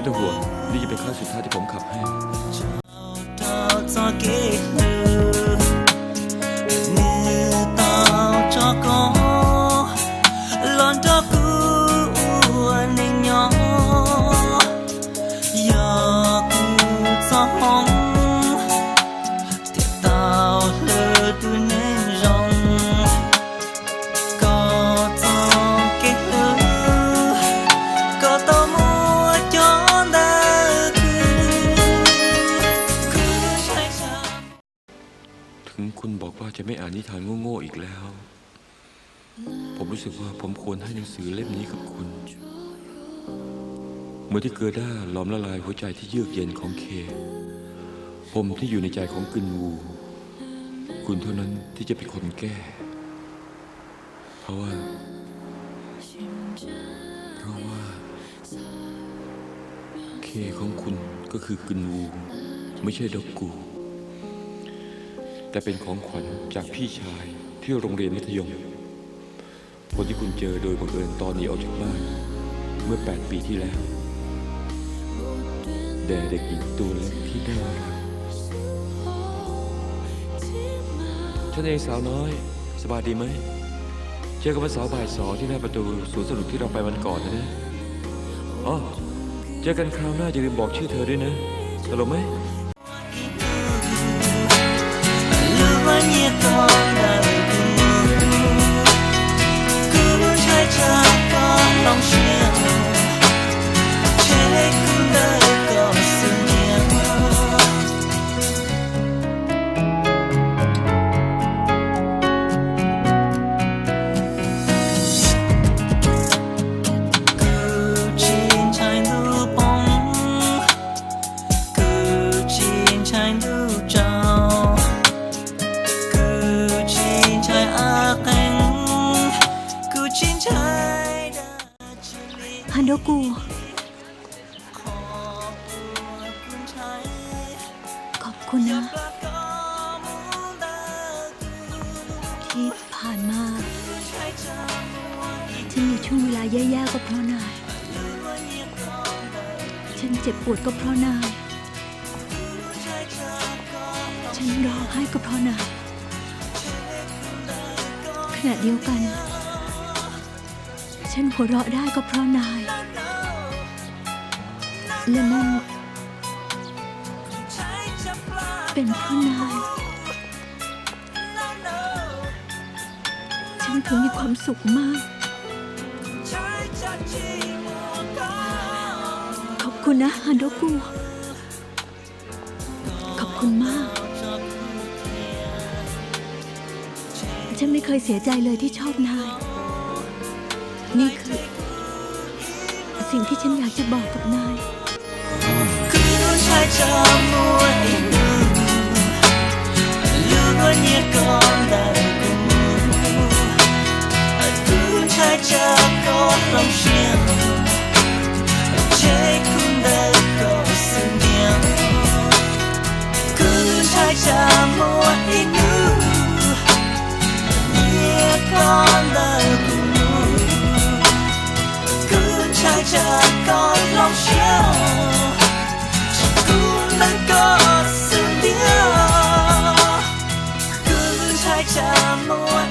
ต้องห่วงนี่จะเป็นครั้งสุดท้ายที่ผมขับให้ถึงคุณบอกว่าจะไม่อ่านนิทานโง่ๆอีกแล้วผมรู้สึกว่าผมควรให้หนังสือเล่มนี้กับคุณเมื่อที่เกิดได้หลอมละลายหัวใจที่เยือกเย็นของเคผมที่อยู่ในใจของกึนวูคุณเท่านั้นที่จะเป็นคนแก้เพราะว่าเคของคุณก็คือกึนวูไม่ใช่ดอกกูแต่เป็นของขวัญจากพี่ชายที่โรงเรียนมัธยมคนที่คุณเจอโดยบังเอิญตอนหนีออกจากบ้านเมื่อ8 ปีที่แล้วแด่เด็กหญิงตัวเล็กที่น่ารักฉันเองสาวน้อยสบายดีไหมเจอกันวันเสาร์บ่าย 2ที่หน้าประตูสวนสนุกที่เราไปวันก่อนนะอ๋อเจอกันคราวหน้าอย่าลืมบอกชื่อเธอด้วยนะตกลงไหมฮันโดกูขอบคุณนะที่ผ่านมาฉันมีช่วงเวลาแย่ๆก็เพราะนายฉันเจ็บปวดก็เพราะนายฉันร้องไห้ก็เพราะนายขณะเดียวกันฉันหัวเราะได้ก็เพราะนายและนั่นเป็นเพราะนายฉันถึงมีความสุขมากขอบคุณนะฮันโดกุขอบคุณมากฉันไม่เคยเสียใจเลยที่ชอบนายนี่คือสิ่งที่ฉันอยากจะบอกกับนายจะมัว